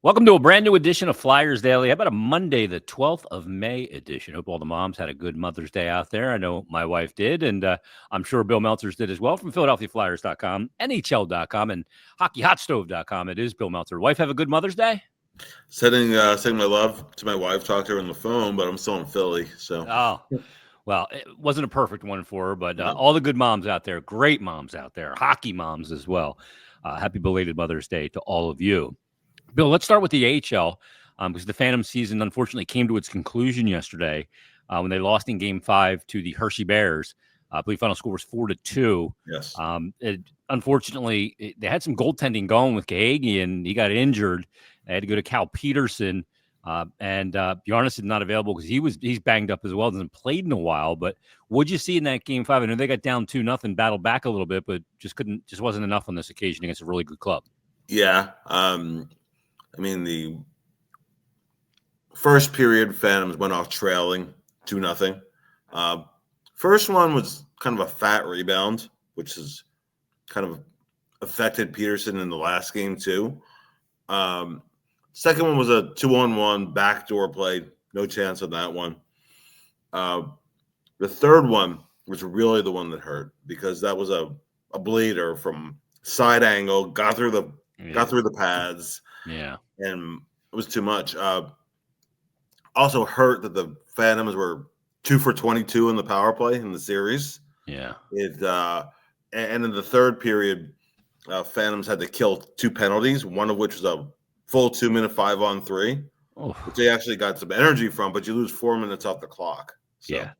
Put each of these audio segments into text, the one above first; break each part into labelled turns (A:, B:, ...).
A: Welcome to a brand new edition of Flyers Daily. How about a Monday, the 12th of May edition? Hope all the moms had a good Mother's Day out there. I know my wife did, and I'm sure Bill Meltzer's did as well from PhiladelphiaFlyers.com, NHL.com, and HockeyHotStove.com. It is Bill Meltzer. Wife, have a good Mother's Day?
B: Sending my love to my wife. Talked to her on the phone, but I'm still in Philly. So,
A: well, it wasn't a perfect one for her, but all the good moms out there, great moms out there, hockey moms as well. Happy belated Mother's Day to all of you. Bill, let's start with the AHL because the Phantom season unfortunately came to its conclusion yesterday when they lost in Game 5 to the Hershey Bears. I believe final score was 4-2.
B: Yes.
A: Unfortunately, they had some goaltending going with Gahegi, and he got injured. They had to go to Cal Peterson, and Bjarnason not available because he's banged up as well. Hasn't played in a while. But what'd you see in that Game 5? I know they got down 2-0, battled back a little bit, but just wasn't enough on this occasion against a really good club.
B: Yeah. The first period, Phantoms went off trailing 2-0. First one was kind of a fat rebound, which has kind of affected Peterson in the last game too. Second one was a 2-on-1 backdoor play. No chance on that one. The third one was really the one that hurt because that was a bleeder from side angle, got through the pads.
A: Yeah.
B: And it was too much. Also hurt that the Phantoms were 2 for 22 in the power play in the series.
A: Yeah.
B: And in the third period, Phantoms had to kill 2 penalties, one of which was a full 2-minute 5-on-3, which they actually got some energy from, but you lose 4 minutes off the clock. So.
A: Yeah.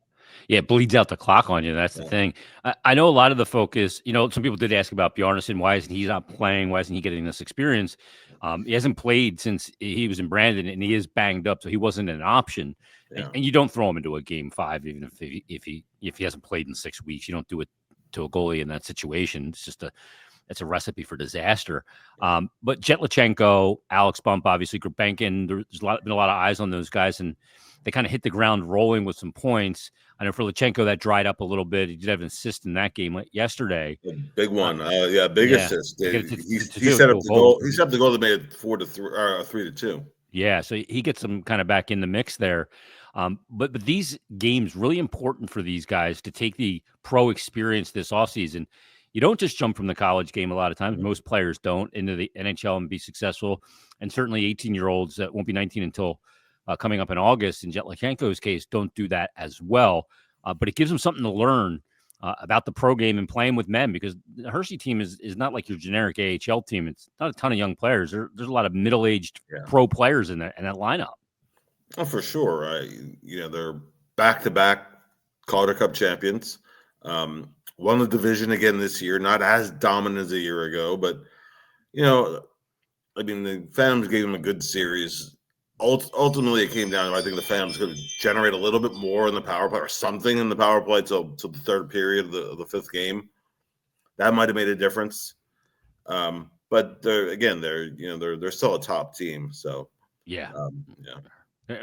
A: Yeah, it bleeds out the clock on you. That's the thing. I know a lot of the focus, some people did ask about Bjarnason. Why isn't he not playing? Why isn't he getting this experience? He hasn't played since he was in Brandon, and he is banged up, so he wasn't an option. Yeah. And you don't throw him into a Game 5, even if he hasn't played in 6 weeks. You don't do it to a goalie in that situation. It's just it's a recipe for disaster. But Jetlachenko, Alex Bump, obviously Grubenkin, there's been a lot of eyes on those guys, and they kind of hit the ground rolling with some points. I know for Lachenko, that dried up a little bit. He did have an assist in that game yesterday.
B: Big one. Big assist. He set up the goal. He set up the goal that made it 4-3 or 3-2.
A: Yeah, so he gets them kind of back in the mix there. But these games really important for these guys to take the pro experience this offseason. You don't just jump from the college game a lot of times. Most players don't into the NHL and be successful. And certainly 18-year-olds that won't be 19 until coming up in August, in Jetlachenko's case, don't do that as well. But it gives them something to learn about the pro game and playing with men, because the Hershey team is not like your generic AHL team. It's not a ton of young players. There's a lot of middle-aged pro players in that lineup.
B: Oh, for sure. They're back-to-back Calder Cup champions. Won the division again this year, not as dominant as a year ago, but, the Phantoms gave them a good series. Ultimately, it came down to, I think the Phantoms could generate a little bit more in the power play or something in the power play till the third period of the fifth game. That might have made a difference. But they're still a top team. So
A: yeah.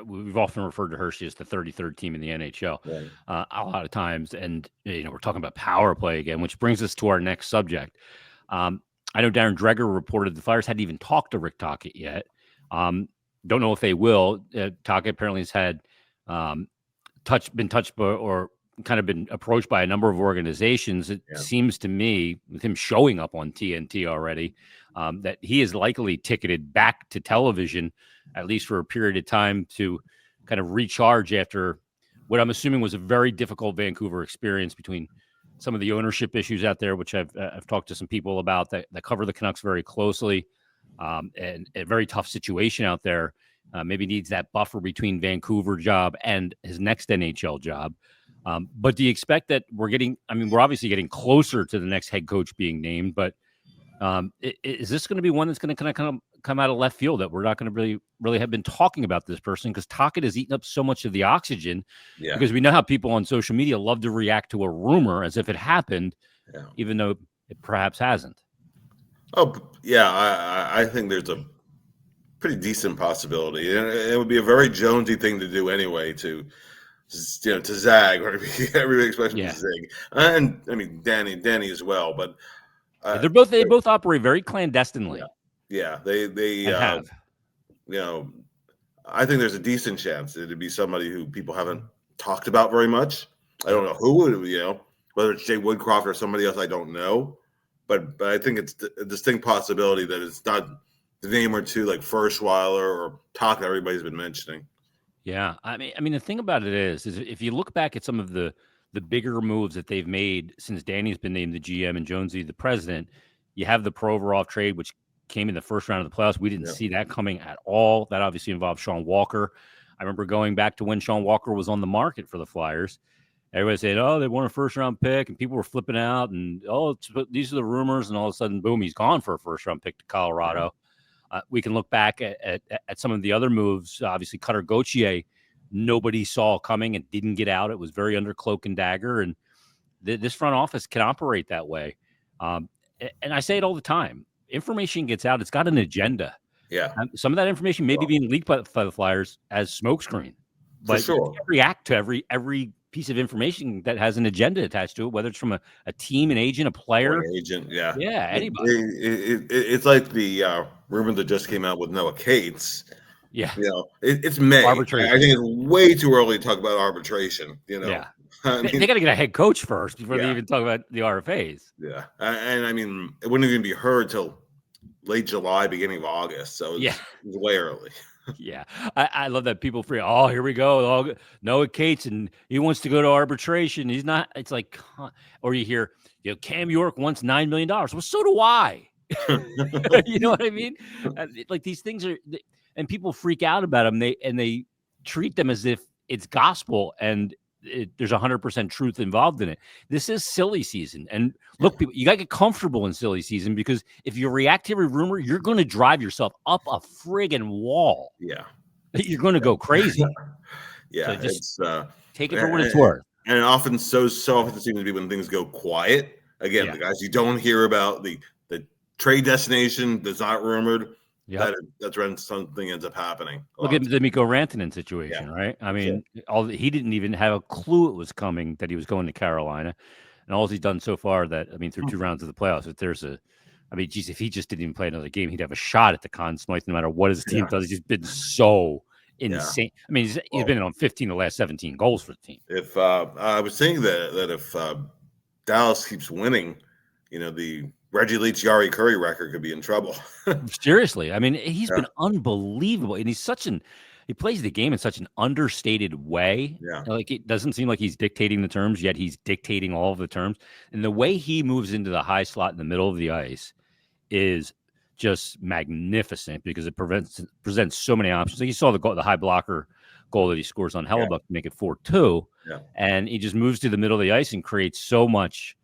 A: We've often referred to Hershey as the 33rd team in the NHL a lot of times. And, we're talking about power play again, which brings us to our next subject. I know Darren Dreger reported the Flyers hadn't even talked to Rick Tocchet yet. Don't know if they will. Tocchet apparently has had been touched by, or kind of been approached by a number of organizations. It seems to me, with him showing up on TNT already, that he is likely ticketed back to television, at least for a period of time, to kind of recharge after what I'm assuming was a very difficult Vancouver experience between some of the ownership issues out there, which I've talked to some people about that cover the Canucks very closely. And a very tough situation out there. Maybe needs that buffer between Vancouver job and his next NHL job. But do you expect that we're obviously getting closer to the next head coach being named, but is this going to be one that's going to kind of come out of left field, that we're not going to really have been talking about this person, because Tocchet has eaten up so much of the oxygen? Because we know how people on social media love to react to a rumor as if it happened, even though it perhaps hasn't.
B: Oh, yeah, I think there's a pretty decent possibility. And it would be a very Jonesy thing to do anyway, to zag, or everybody expects to zig. And Danny as well. But
A: they both operate very clandestinely.
B: Yeah, they
A: have.
B: I think there's a decent chance it'd be somebody who people haven't talked about very much. I don't know who would, whether it's Jay Woodcroft or somebody else, I don't know. But I think it's a distinct possibility that it's not the name or two like Ferschweiler or Talk that everybody's been mentioning.
A: Yeah, I mean, the thing about it is if you look back at some of the bigger moves that they've made since Danny's been named the GM and Jonesy the president, you have the Provorov trade, which came in the first round of the playoffs. We didn't see that coming at all. That obviously involved Sean Walker. I remember going back to when Sean Walker was on the market for the Flyers. Everybody said, "Oh, they want a first-round pick," and people were flipping out, and these are the rumors, and all of a sudden, boom, he's gone for a first-round pick to Colorado. We can look back at some of the other moves. Obviously, Cutter Gauthier, nobody saw coming and didn't get out. It was very under cloak and dagger, and this front office can operate that way. And I say it all the time. Information gets out. It's got an agenda.
B: Yeah.
A: Some of that information may be being leaked by the Flyers as smokescreen. But
B: for sure.
A: You can't react to every piece of information that has an agenda attached to it, whether it's from a team, an agent, a player.
B: An agent, yeah.
A: Yeah, anybody.
B: It's like the rumor that just came out with Noah Cates.
A: Yeah.
B: It's May.
A: Arbitration.
B: I think it's way too early to talk about arbitration.
A: Yeah.
B: I mean,
A: they got to get a head coach first before they even talk about the RFAs.
B: Yeah. And I mean, it wouldn't even be heard till late July, beginning of August. So it's way early.
A: Yeah. I love that people free. Oh, here we go. Noah Cates, and he wants to go to arbitration. He's not. It's like, or you hear, Cam York wants $9 million. Well, so do I. You know what I mean? Like these things are, and people freak out about them. They treat them as if it's gospel, and there's 100% truth involved in it. This is silly season, and look, people, you got to get comfortable in silly season, because if you react to every rumor, you're going to drive yourself up a friggin' wall.
B: Yeah,
A: you're going to go crazy.
B: Yeah,
A: so just take it for what it's worth.
B: And often, so often seems to be when things go quiet. Again, the guys you don't hear about, the trade destination that's not rumored. Yeah, that's when something ends up happening.
A: Look at the Mikko Rantanen situation, right? I mean, he didn't even have a clue it was coming, that he was going to Carolina, and all he's done so far, through 2 rounds of the playoffs, if he just didn't even play another game, he'd have a shot at the Conn Smythe no matter what his team does. He's just been so insane. I mean, he's been on 15 of the last 17 goals for the team.
B: If I was saying that if Dallas keeps winning, the Reggie Leach, Yari Curry record could be in trouble.
A: Seriously. I mean, he's been unbelievable. And he plays the game in such an understated way.
B: Yeah.
A: Like, it doesn't seem like he's dictating the terms, yet he's dictating all of the terms. And the way he moves into the high slot in the middle of the ice is just magnificent, because it presents so many options. Like, you saw the high blocker goal that he scores on Hellebuck to make it 4-2.
B: Yeah.
A: And he just moves to the middle of the ice and creates so much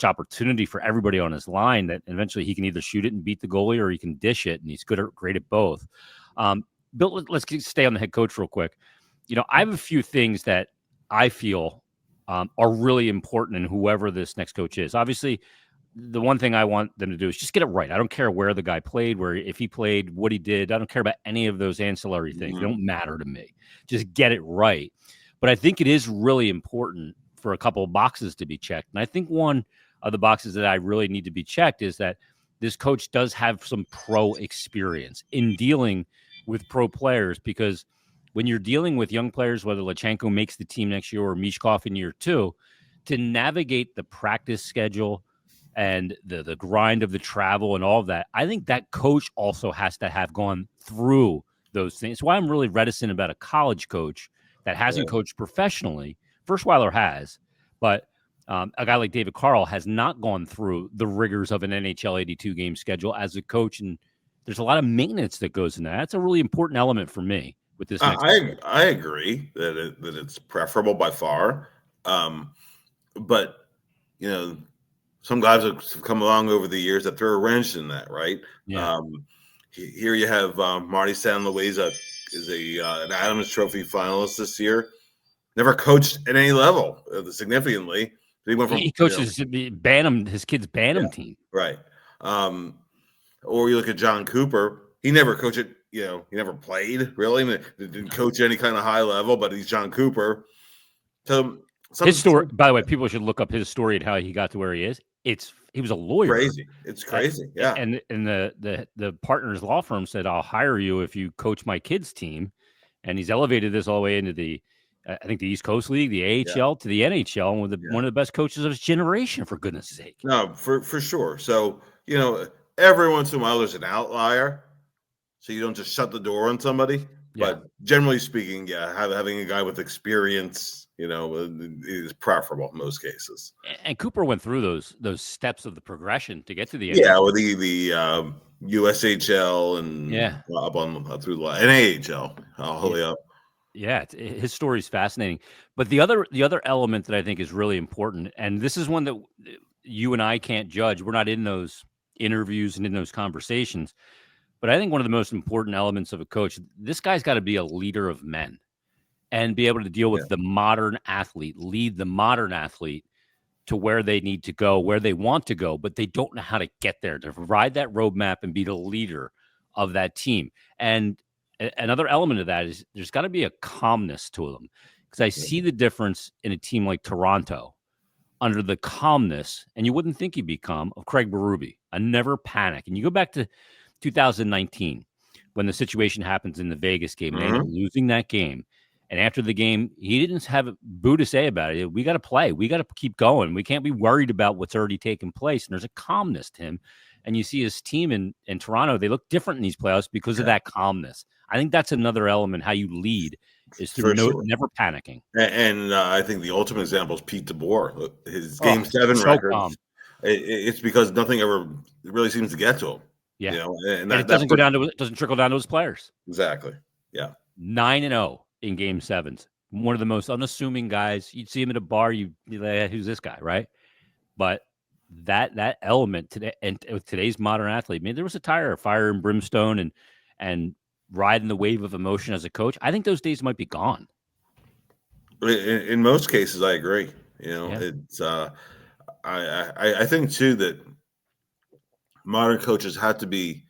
A: opportunity for everybody on his line that eventually he can either shoot it and beat the goalie, or he can dish it, and he's great at both. Bill, let's stay on the head coach real quick. I have a few things that I feel are really important in whoever this next coach is. Obviously, the one thing I want them to do is just get it right. I don't care where the guy played, if he played, what he did. I don't care about any of those ancillary things. They don't matter to me. Just get it right. But I think it is really important for a couple of boxes to be checked. And I think one of the boxes that I really need to be checked is that this coach does have some pro experience in dealing with pro players, because when you're dealing with young players, whether Lachenko makes the team next year or Mishkov in year 2, to navigate the practice schedule and the grind of the travel and all of that, I think that coach also has to have gone through those things. That's why I'm really reticent about a college coach that hasn't coached professionally. Ferschweiler has, but a guy like David Carl has not gone through the rigors of an NHL 82 game schedule as a coach, and there's a lot of maintenance that goes in that. That's a really important element for me with this.
B: I agree that it's preferable by far, but some guys have come along over the years that throw a wrench in that, right?
A: Yeah.
B: Here you have Marty San Luis is an Adams Trophy finalist this year. Never coached at any level significantly.
A: He coaches Bantam, his kid's Bantam team.
B: Right. Or you look at John Cooper. He never coached it. He never played really. I mean, didn't coach any kind of high level, but he's John Cooper. So
A: his story, by the way, people should look up his story and how he got to where he is. It's He was a lawyer.
B: Crazy. It's crazy. Yeah.
A: And the partner's law firm said, I'll hire you if you coach my kids' team. And he's elevated this all the way into the, I think, the East Coast League, the AHL to the NHL, and one of the best coaches of his generation, for goodness sake.
B: No, for sure. So, every once in a while there's an outlier. So you don't just shut the door on somebody.
A: Yeah.
B: But generally speaking, having a guy with experience, is preferable in most cases.
A: And Cooper went through those steps of the progression to get to the
B: NHL. With the USHL and up on through the NAHL all the way up.
A: Yeah, his story is fascinating. But the other element that I think is really important, and this is one that you and I can't judge. We're not in those interviews and in those conversations. But I think one of the most important elements of a coach, this guy's got to be a leader of men and be able to deal with the modern athlete, lead the modern athlete to where they need to go, where they want to go, but they don't know how to get there, to provide that roadmap and be the leader of that team. And another element of that is there's got to be a calmness to them, because I see the difference in a team like Toronto under the calmness, and you wouldn't think he'd be calm, of Craig Berube, a never panic. And you go back to 2019, when the situation happens in the Vegas game, and they end up losing that game. And after the game, he didn't have a boo to say about it. We got to play. We got to keep going. We can't be worried about what's already taken place. And there's a calmness to him. And you see his team in Toronto, they look different in these playoffs because of that calmness. I think that's another element. How you lead is through never panicking.
B: And I think the ultimate example is Pete DeBoer. His Game 7 record. It's because nothing ever really seems to get to him.
A: Yeah, and it doesn't doesn't trickle down to his players.
B: Exactly. Yeah,
A: 9-0 in Game 7s. One of the most unassuming guys. You'd see him at a bar. You'd be like, who's this guy, right? But that element today, and with today's modern athlete, there was a tire of fire and brimstone and riding the wave of emotion as a coach. I think those days might be gone.
B: In most cases, I agree. It's I think too that modern coaches have to be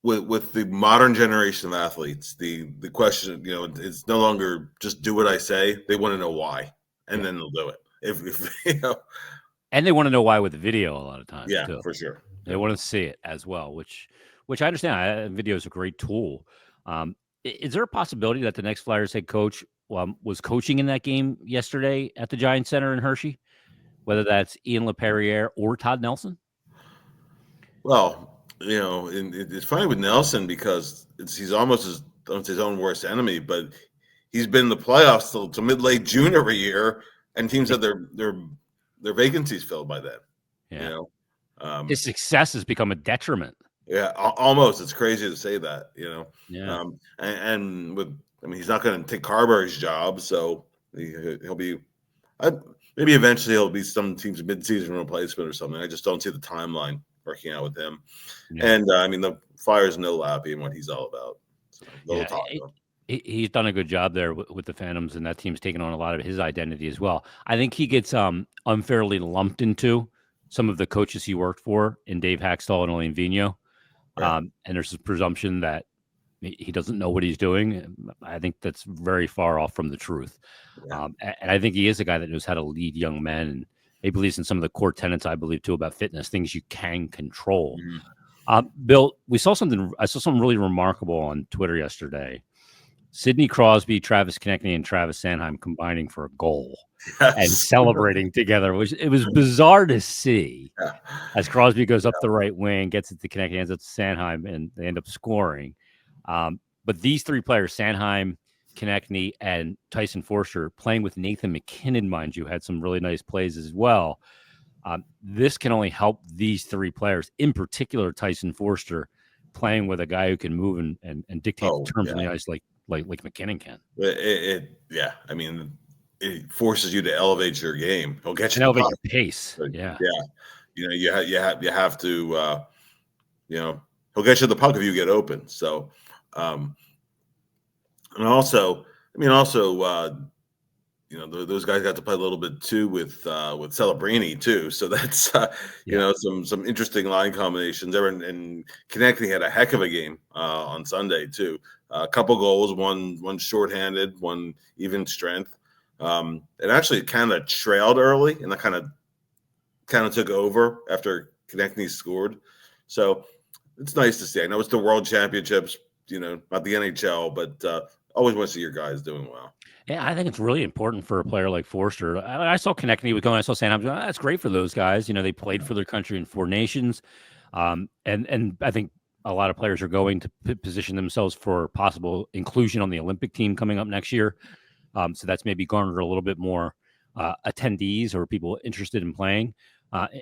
B: with the modern generation of athletes. The question, it's no longer just do what I say. They want to know why, and then they'll do it. If
A: and they want to know why with the video a lot of times.
B: Yeah,
A: too.
B: For sure.
A: They want to see it as well, which I understand. Video is a great tool. Is there a possibility that the next Flyers head coach was coaching in that game yesterday at the Giants Center in Hershey, whether that's Ian LaPerriere or Todd Nelson?
B: Well, it's funny with Nelson because he's almost his own worst enemy, but he's been in the playoffs till mid-late June every year, and teams have their vacancies filled by then.
A: Yeah. His success has become a detriment.
B: Yeah, almost. It's crazy to say that,
A: Yeah.
B: And he's not going to take Carberry's job, so he'll be. Maybe eventually he'll be some team's mid-season replacement or something. I just don't see the timeline working out with him. Yeah. And the Flyers know Lappy and what he's all about. So
A: he's done a good job there with the Phantoms, and that team's taken on a lot of his identity as well. I think he gets unfairly lumped into some of the coaches he worked for in Dave Haxtell and Elaine Vigneault. Right. And there's a presumption that he doesn't know what he's doing. I think that's very far off from the truth. Yeah. And I think he is a guy that knows how to lead young men, and he believes in some of the core tenets, I believe, too, about fitness, things you can control. Mm-hmm. Bill, I saw something really remarkable on Twitter yesterday. Sidney Crosby, Travis Konechny, and Travis Sanheim combining for a goal and celebrating together, which it was bizarre to see. Yeah. As Crosby goes up the right wing, gets it to Konechny, ends up to Sanheim, and they end up scoring. But these three players, Sanheim, Konechny, and Tyson Forster, playing with Nathan McKinnon, mind you, had some really nice plays as well. This can only help these three players, in particular Tyson Forster, playing with a guy who can move and dictate the terms on the ice like McKinnon can.
B: It forces you to elevate your game. It'll get you
A: elevate your pace. Yeah.
B: You have to. He'll get you the puck if you get open. So, and also, those guys got to play a little bit too with Celebrini too. So that's some interesting line combinations there. And Konechny had a heck of a game on Sunday too. A couple goals, one shorthanded, one even strength. It actually kind of trailed early, and that kind of kind of took over after Konechny scored. So it's nice to see. I know it's the World Championships, not the NHL, but always want to see your guys doing well.
A: Yeah, I think it's really important for a player like Forster. I saw Konechny with going. I saw San Jose. That's great for those guys. They played for their country in 4 nations, and I think a lot of players are going to position themselves for possible inclusion on the Olympic team coming up next year. So that's maybe garnered a little bit more attendees or people interested in playing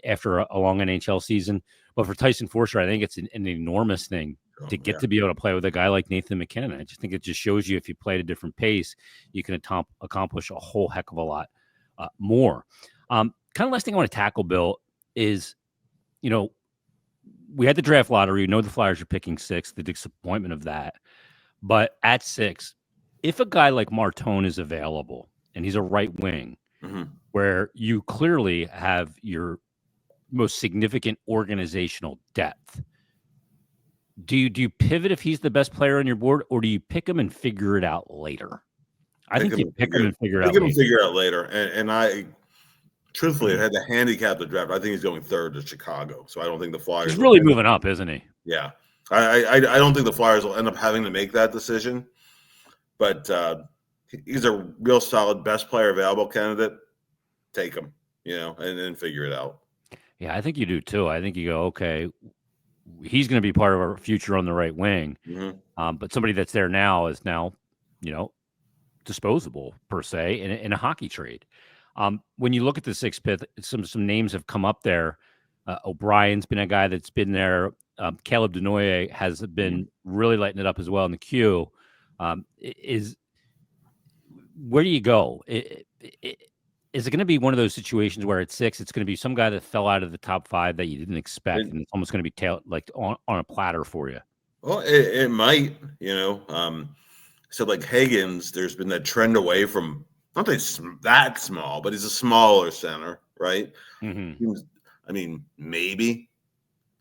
A: after a long NHL season. But for Tyson Forster, I think it's an enormous thing to get to be able to play with a guy like Nathan McKinnon. I just think it just shows you if you play at a different pace, you can accomplish a whole heck of a lot more. Kind of last thing I want to tackle, Bill, is, we had the draft lottery. The Flyers are picking 6, the disappointment of that. But at 6, if a guy like Martone is available and he's a right wing, where you clearly have your most significant organizational depth, do you pivot if he's the best player on your board, or do you pick him and figure it out later? I think you pick him and figure it out later.
B: And I, truthfully, had to handicap the draft. I think he's going 3rd to Chicago, so I don't think the Flyers.
A: He's really moving up, isn't he?
B: Yeah, I don't think the Flyers will end up having to make that decision, but he's a real solid best player available candidate. Take him, and then figure it out.
A: Yeah, I think you do too. I think you go, okay, he's going to be part of our future on the right wing. But somebody that's there now is now, disposable per se in a hockey trade. When you look at the 6th pick, some names have come up there. O'Brien's been a guy that's been there. Caleb Denoye has been really lighting it up as well in the queue. Where do you go? Is it going to be one of those situations where at 6, it's going to be some guy that fell out of the top 5 that you didn't expect, and it's almost going to be on a platter for you?
B: Well, it might, so like Higgins, there's been that trend away from, not that small, but he's a smaller center, right? I mean, maybe,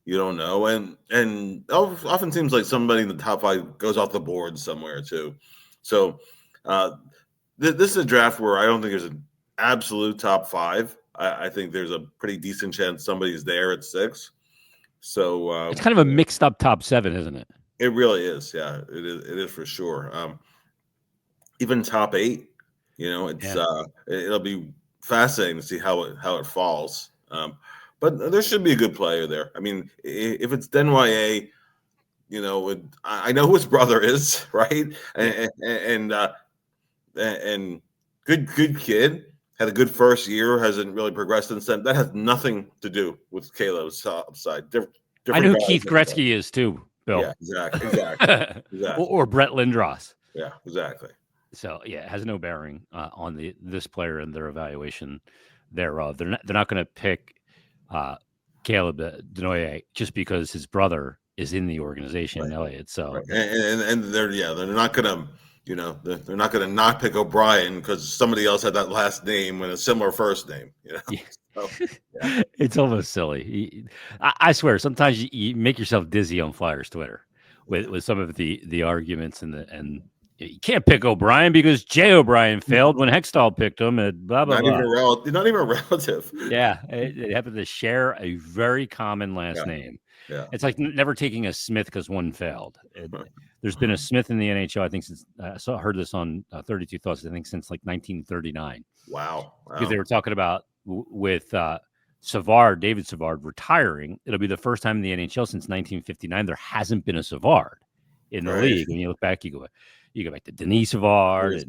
B: you don't know, and often seems like somebody in the top 5 goes off the board somewhere too. So this is a draft where I don't think there's an absolute top 5. I think there's a pretty decent chance somebody's there at 6. So
A: it's kind of a mixed up top 7, isn't it?
B: It really is. Yeah, it is for sure. Even top 8, it'll be fascinating to see how it falls. But there should be a good player there. I mean, if it's Denoye, I know who his brother is, right? And good kid. Had a good first year, hasn't really progressed since then. That has nothing to do with Caleb's upside.
A: I know who Keith Gretzky is too, Bill.
B: Yeah, exactly.
A: Or Brett Lindros.
B: Yeah, exactly.
A: So yeah, it has no bearing on this player and their evaluation thereof. They're not going to pick Caleb Denoye just because his brother is in the organization in Elliott. So
B: and they're not going to. They're not going to not pick O'Brien because somebody else had that last name and a similar first name.
A: Yeah. So, yeah. It's almost silly. I swear, sometimes you make yourself dizzy on Flyers Twitter with some of the arguments and you can't pick O'Brien because Jay O'Brien failed when Hextall picked him and blah blah blah.
B: Not even a relative.
A: Yeah, it happened to share a very common last name.
B: Yeah.
A: It's like never taking a Smith because one failed. There's been a Smith in the NHL, I think, since I heard this on 32 Thoughts, I think, since like 1939.
B: Wow.
A: Because they were talking about with Savard, David Savard, retiring. It'll be the first time in the NHL since 1959 there hasn't been a Savard in the league. When you look back, you go back to Denis Savard,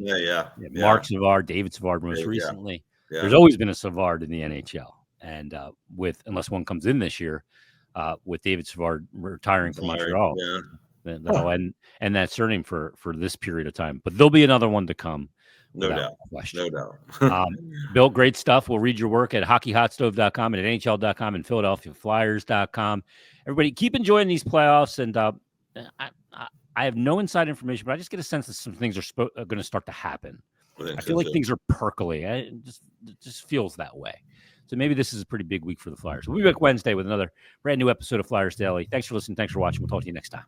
A: Mark Savard, David Savard most recently. Yeah. There's always been a Savard in the NHL. And unless one comes in this year, with David Savard retiring from Montreal. That'll end that surname for this period of time. But there'll be another one to come.
B: No doubt.
A: Bill, great stuff. We'll read your work at hockeyhotstove.com and at NHL.com and PhiladelphiaFlyers.com. Everybody, keep enjoying these playoffs. And I have no inside information, but I just get a sense that some things are going to start to happen. I feel like things are percolating. It just feels that way. So maybe this is a pretty big week for the Flyers. We'll be back Wednesday with another brand new episode of Flyers Daily. Thanks for listening. Thanks for watching. We'll talk to you next time.